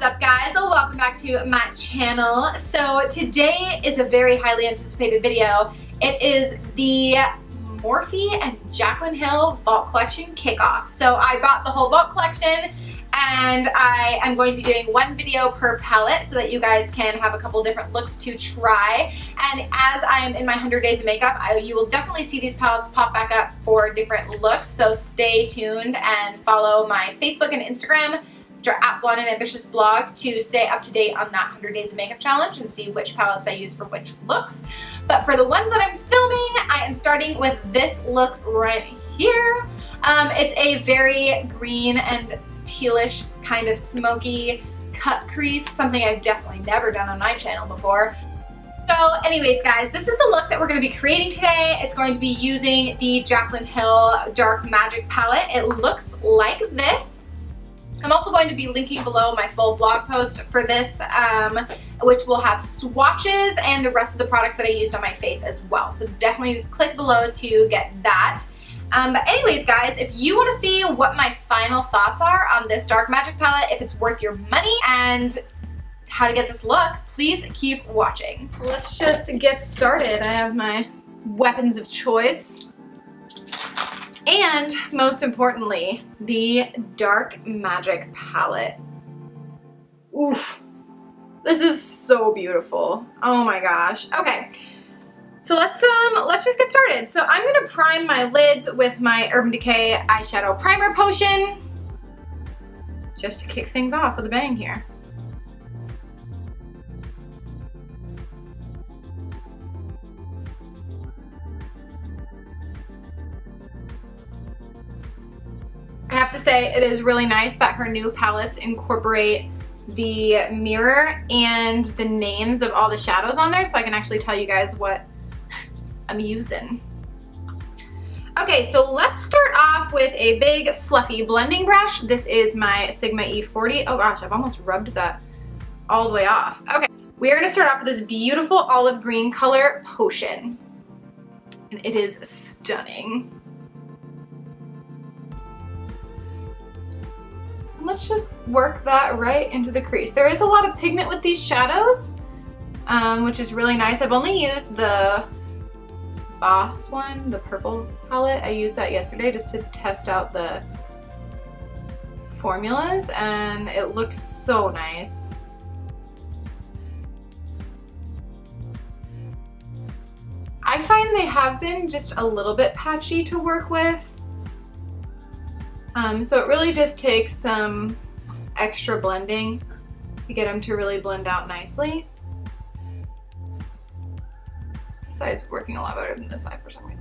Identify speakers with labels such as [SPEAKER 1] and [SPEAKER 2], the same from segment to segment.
[SPEAKER 1] What's up, guys? Welcome back to my channel. So today is a very highly anticipated video. It is the Morphe and Jaclyn Hill Vault Collection kickoff. So I bought the whole Vault Collection and I am going to be doing one video per palette so that you guys can have a couple different looks to try. And as I am in my 100 days of makeup, you will definitely see these palettes pop back up for different looks. So stay tuned and follow my Facebook and Instagram, which are at Blonde and Ambitious blog, to stay up to date on that 100 days of makeup challenge and see which palettes I use for which looks. But for the ones that I'm filming, I am starting with this look right here. It's a very green and tealish kind of smoky cut crease, something I've definitely never done on my channel before. So anyways, guys, this is the look that we're going to be creating today. It's going to be using the Jaclyn Hill Dark Magic palette. It looks like this. I'm also going to be linking below my full blog post for this, which will have swatches and the rest of the products that I used on my face as well. So definitely click below to get that. But anyways, guys, if you want to see what my final thoughts are on this Dark Magic palette, if it's worth your money, and how to get this look, please keep watching. Let's just get started. I have my weapons of choice. And most importantly, the Dark Magic palette. Oof. This is so beautiful. Oh my gosh. Okay. So let's just get started. So I'm gonna prime my lids with my Urban Decay eyeshadow primer potion, just to kick things off with a bang here. I have to say, it is really nice that her new palettes incorporate the mirror and the names of all the shadows on there, so I can actually tell you guys what I'm using. Okay, so let's start off with a big fluffy blending brush. This is my Sigma E40. Oh gosh, I've almost rubbed that all the way off. Okay, we are gonna start off with this beautiful olive green color potion. And it is stunning. And let's just work that right into the crease. There is a lot of pigment with these shadows, which is really nice. I've only used the Boss one, the purple palette. I used that yesterday just to test out the formulas, and it looks so nice. I find they have been just a little bit patchy to work with. So it really just takes some extra blending to get them to really blend out nicely. This side's working a lot better than this side for some reason.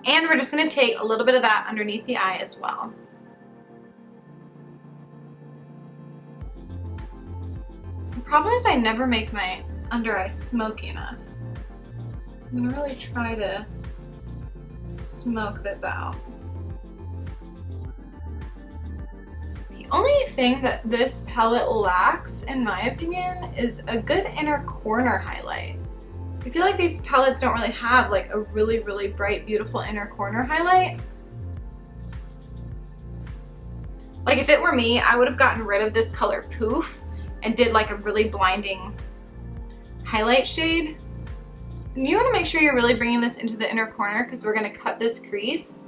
[SPEAKER 1] And we're just going to take a little bit of that underneath the eye as well. The problem is I never make my under eye smoky enough. I'm gonna really try to smoke this out. The only thing that this palette lacks, in my opinion, is a good inner corner highlight. I feel like these palettes don't really have like a really, really bright, beautiful inner corner highlight. Like if it were me, I would have gotten rid of this color Poof and did like a really blinding highlight shade. And you want to make sure you're really bringing this into the inner corner because we're going to cut this crease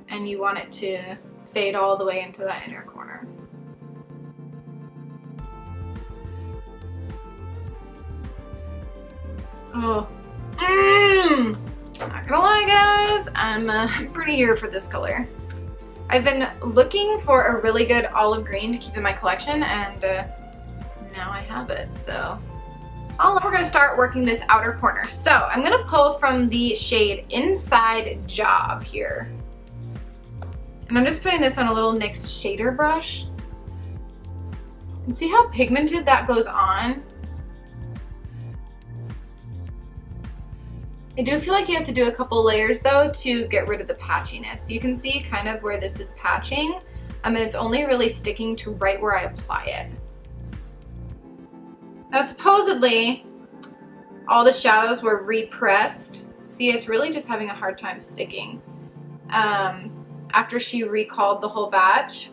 [SPEAKER 1] and you want it to fade all the way into that inner corner. Oh, not gonna lie, guys, I'm pretty here for this color. I've been looking for a really good olive green to keep in my collection, and now I have it. So we're gonna start working this outer corner. So I'm gonna pull from the shade Inside Job here, and I'm just putting this on a little NYX shader brush. And see how pigmented that goes on? I do feel like you have to do a couple layers though to get rid of the patchiness. You can see kind of where this is patching. and it's only really sticking to right where I apply it. Now supposedly, all the shadows were repressed. See, it's really just having a hard time sticking. After she recalled the whole batch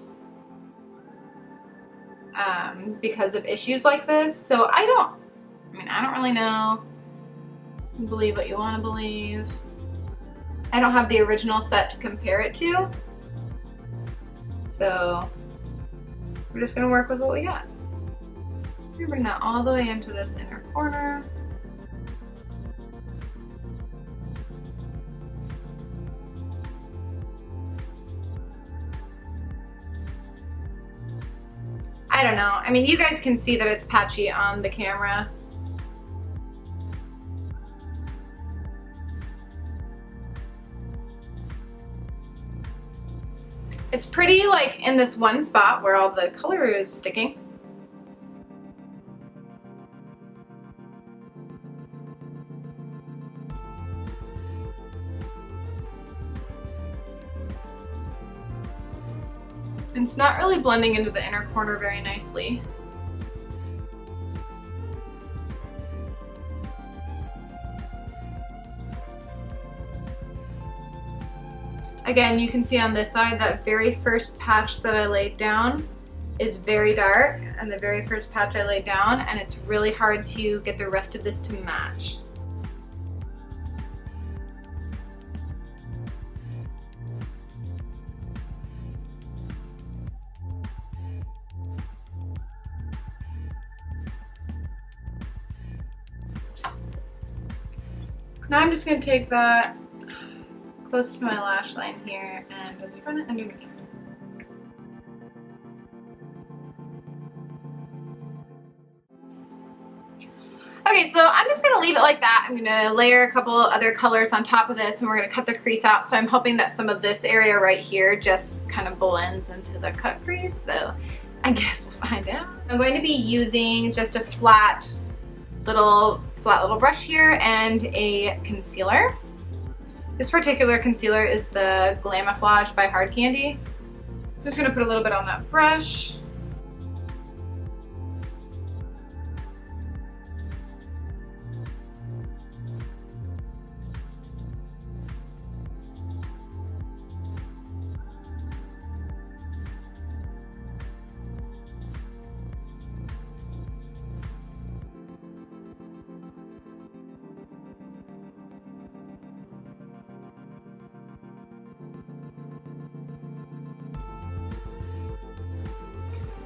[SPEAKER 1] because of issues like this. So I don't really know. Believe what you want to believe. I don't have the original set to compare it to. So we're just gonna work with what we got. We're gonna bring that all the way into this inner corner. I don't know. I mean, you guys can see that it's patchy on the camera. It's pretty like in this one spot where all the color is sticking. And it's not really blending into the inner corner very nicely. Again, you can see on this side that very first patch that I laid down is very dark, and the very first patch I laid down, and it's really hard to get the rest of this to match. Now I'm just going to take that close to my lash line here and just run it underneath. Okay, so I'm just going to leave it like that. I'm going to layer a couple other colors on top of this, and we're going to cut the crease out. So I'm hoping that some of this area right here just kind of blends into the cut crease. So I guess we'll find out. I'm going to be using just a flat little brush here and a concealer. This particular concealer is the Glamoflage by Hard Candy. I'm just going to put a little bit on that brush.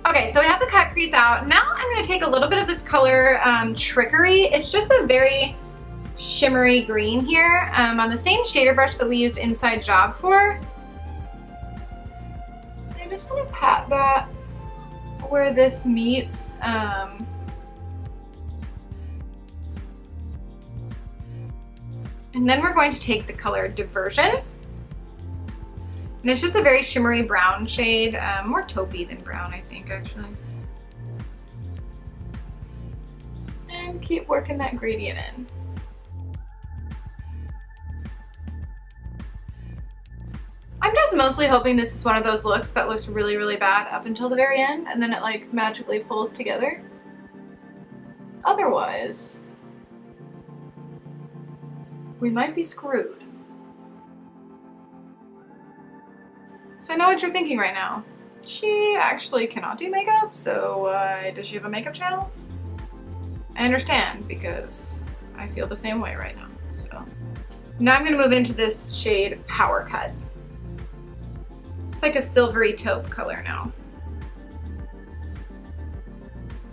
[SPEAKER 1] Okay, so we have the cut crease out. Now I'm going to take a little bit of this color, Trickery. It's just a very shimmery green here on the same shader brush that we used Inside Job for. I just want to pat that where this meets. And then we're going to take the color Diversion. And it's just a very shimmery brown shade, more taupey than brown, I think, actually. And keep working that gradient in. I'm just mostly hoping this is one of those looks that looks really, really bad up until the very end, and then it like magically pulls together. Otherwise, we might be screwed. So I know what you're thinking right now. She actually cannot do makeup, so does she have a makeup channel? I understand, because I feel the same way right now. So now I'm going to move into this shade Power Cut. It's like a silvery taupe color now.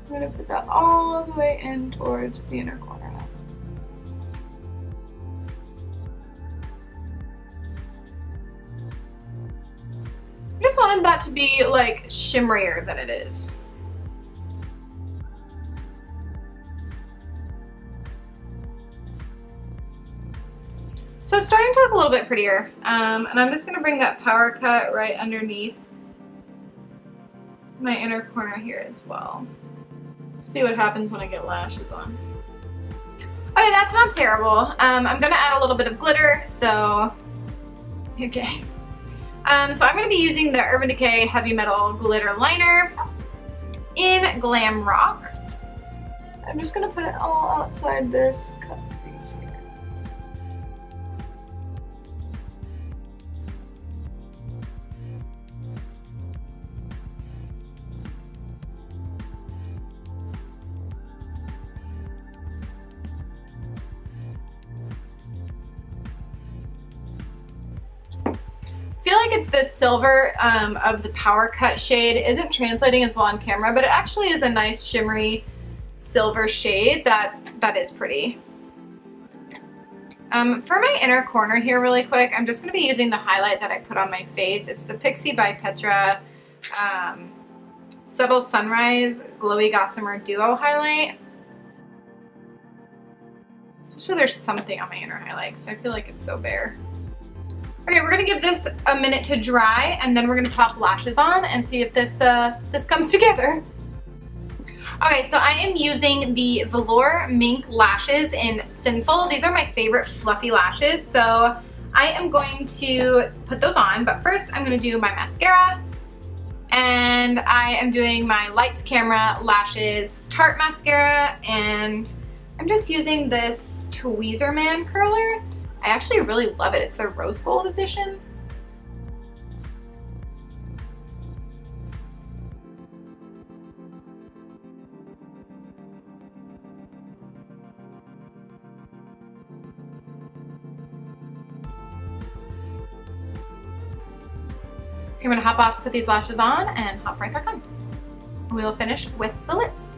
[SPEAKER 1] I'm going to put that all the way in towards the inner corner now. I just wanted that to be like shimmerier than it is. So it's starting to look a little bit prettier, and I'm just going to bring that Power Cut right underneath my inner corner here as well. See what happens when I get lashes on. Okay, that's not terrible. I'm going to add a little bit of glitter, so okay. So I'm going to be using the Urban Decay Heavy Metal Glitter Liner in Glam Rock. I'm just going to put it all outside this cut crease here. I feel like the silver of the Power Cut shade isn't translating as well on camera, but it actually is a nice shimmery silver shade that is pretty. For my inner corner here really quick, I'm just going to be using the highlight that I put on my face. It's the Pixie by Petra Subtle Sunrise Glowy Gossamer Duo Highlight. So there's something on my inner highlight because I feel like it's so bare. Okay, we're gonna give this a minute to dry, and then we're gonna pop lashes on and see if this this comes together. Okay, so I am using the Velour Mink lashes in Sinful. These are my favorite fluffy lashes, so I am going to put those on. But first, I'm gonna do my mascara, and I am doing my Lights Camera Lashes Tarte mascara, and I'm just using this Tweezerman curler. I actually really love it. It's the rose gold edition. Okay, I'm gonna hop off, put these lashes on, and hop right back on. We will finish with the lips.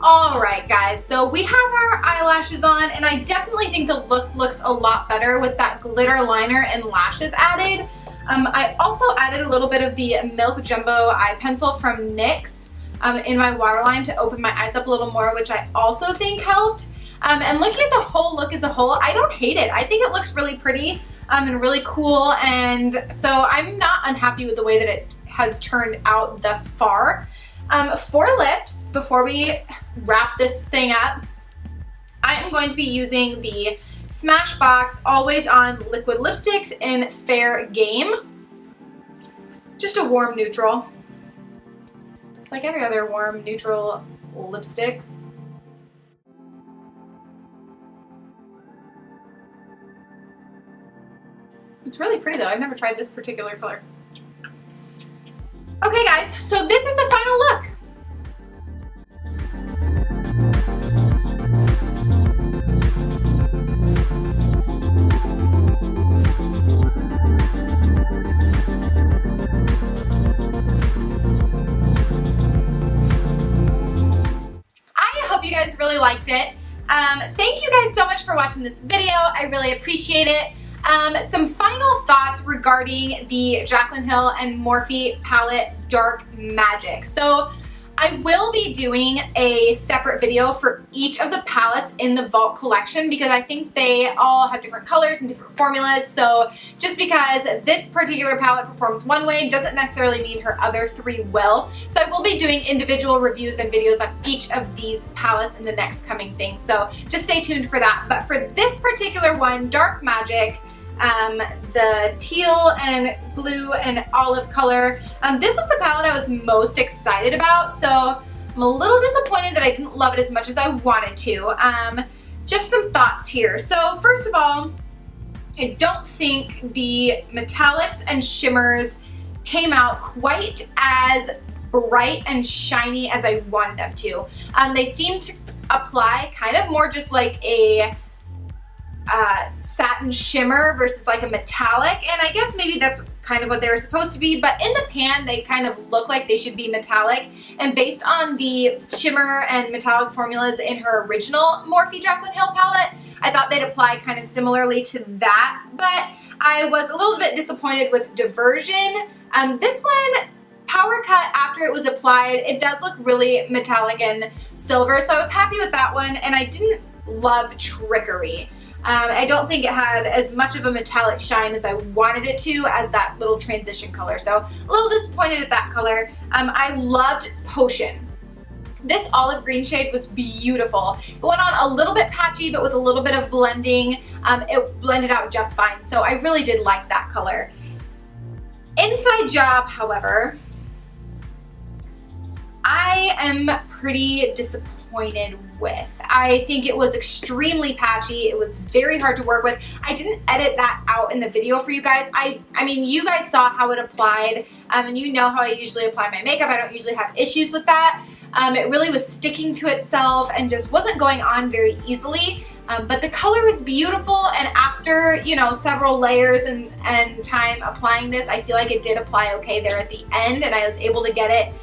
[SPEAKER 1] Alright guys, so we have our eyelashes on, and I definitely think the look looks a lot better with that glitter liner and lashes added. I also added a little bit of the Milk Jumbo eye pencil from NYX in my waterline to open my eyes up a little more, which I also think helped. And looking at the whole look as a whole, I don't hate it. I think it looks really pretty and really cool, and so I'm not unhappy with the way that it has turned out thus far. For lips, before we wrap this thing up, I am going to be using the Smashbox Always On Liquid Lipsticks in Fair Game. Just a warm neutral. It's like every other warm neutral lipstick. It's really pretty though. I've never tried this particular color. Okay guys, so this is the final look. I hope you guys really liked it. Thank you guys so much for watching this video. I really appreciate it. Some final thoughts regarding the Jaclyn Hill and Morphe palette Dark Magic. So I will be doing a separate video for each of the palettes in the Vault collection because I think they all have different colors and different formulas. So just because this particular palette performs one way doesn't necessarily mean her other three will. So I will be doing individual reviews and videos on each of these palettes in the next coming things. So just stay tuned for that. But for this particular one, Dark Magic, the teal and blue and olive color, this was the palette I was most excited about, so I'm a little disappointed that I didn't love it as much as I wanted to. Just some thoughts here. So first of all, I don't think the metallics and shimmers came out quite as bright and shiny as I wanted them to. They seem to apply kind of more just like a satin shimmer versus like a metallic, and I guess maybe that's kind of what they were supposed to be, but in the pan they kind of look like they should be metallic, and based on the shimmer and metallic formulas in her original Morphe Jaclyn Hill palette, I thought they'd apply kind of similarly to that, but I was a little bit disappointed with Diversion. This one, Power Cut, after it was applied, it does look really metallic and silver, so I was happy with that one, and I didn't love Trickery. I don't think it had as much of a metallic shine as I wanted it to as that little transition color. So a little disappointed at that color. I loved Potion. This olive green shade was beautiful. It went on a little bit patchy, but with a little bit of blending. It blended out just fine. So I really did like that color. inside job, however, I am pretty disappointed with. I think it was extremely patchy. It was very hard to work with. I didn't edit that out in the video for you guys. I mean, you guys saw how it applied, and you know how I usually apply my makeup. I don't usually have issues with that. It really was sticking to itself and just wasn't going on very easily. But the color was beautiful, and after, you know, several layers and time applying this, I feel like it did apply okay there at the end, and I was able to get it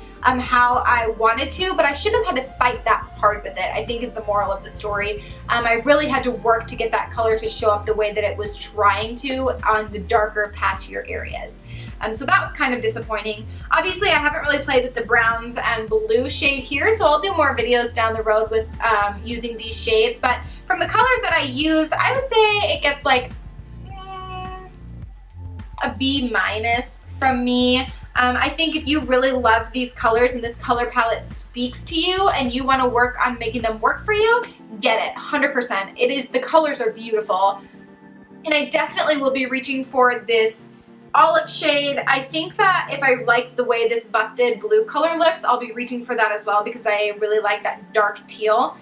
[SPEAKER 1] how I wanted to, but I shouldn't have had to fight that hard with it, I think is the moral of the story. I really had to work to get that color to show up the way that it was trying to on the darker, patchier areas. So that was kind of disappointing. Obviously, I haven't really played with the browns and blue shade here, so I'll do more videos down the road with using these shades, but from the colors that I used, I would say it gets like a B- from me. I think if you really love these colors and this color palette speaks to you and you want to work on making them work for you, get it, 100%. It is, the colors are beautiful. And I definitely will be reaching for this olive shade. I think that if I like the way this busted blue color looks, I'll be reaching for that as well because I really like that dark teal.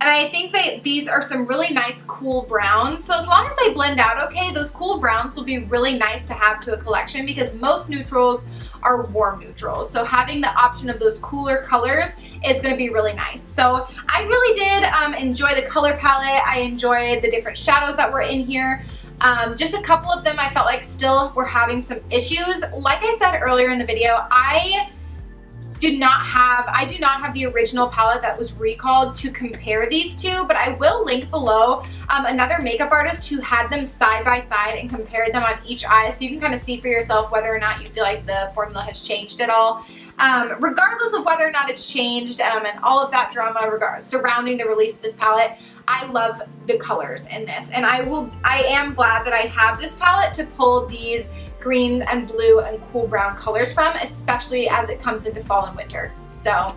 [SPEAKER 1] And I think that these are some really nice cool browns. So as long as they blend out okay, those cool browns will be really nice to have to a collection because most neutrals are warm neutrals. So having the option of those cooler colors is going to be really nice. So I really did enjoy the color palette. I enjoyed the different shadows that were in here. Just a couple of them I felt like still were having some issues. Like I said earlier in the video, I do not have the original palette that was recalled to compare these two, but I will link below another makeup artist who had them side by side and compared them on each eye, so you can kind of see for yourself whether or not you feel like the formula has changed at all. Regardless of whether or not it's changed and all of that drama surrounding the release of this palette, I love the colors in this, and I am glad that I have this palette to pull these green and blue and cool brown colors from, especially as it comes into fall and winter. So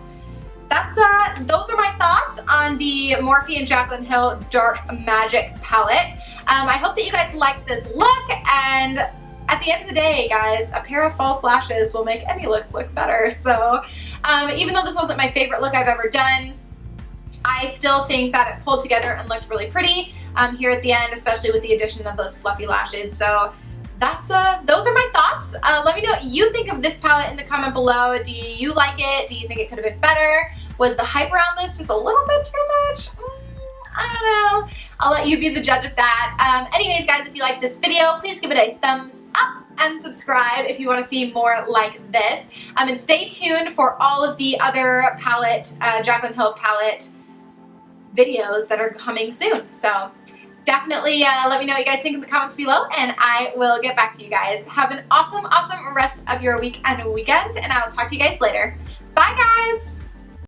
[SPEAKER 1] that's those are my thoughts on the Morphe and Jaclyn Hill Dark Magic palette. I hope that you guys liked this look, and at the end of the day, guys, a pair of false lashes will make any look better. So even though this wasn't my favorite look I've ever done, I still think that it pulled together and looked really pretty here at the end, especially with the addition of those fluffy lashes. So that's those are my thoughts. Let me know what you think of this palette in the comment below. Do you like it? Do you think it could have been better? Was the hype around this just a little bit too much? I don't know. I'll let you be the judge of that. Anyways, guys, if you like this video, please give it a thumbs up and subscribe if you want to see more like this. And stay tuned for all of the other palette, Jaclyn Hill palette videos that are coming soon. So definitely let me know what you guys think in the comments below, and I will get back to you guys. Have an awesome, awesome rest of your week and weekend, and I will talk to you guys later. Bye, guys!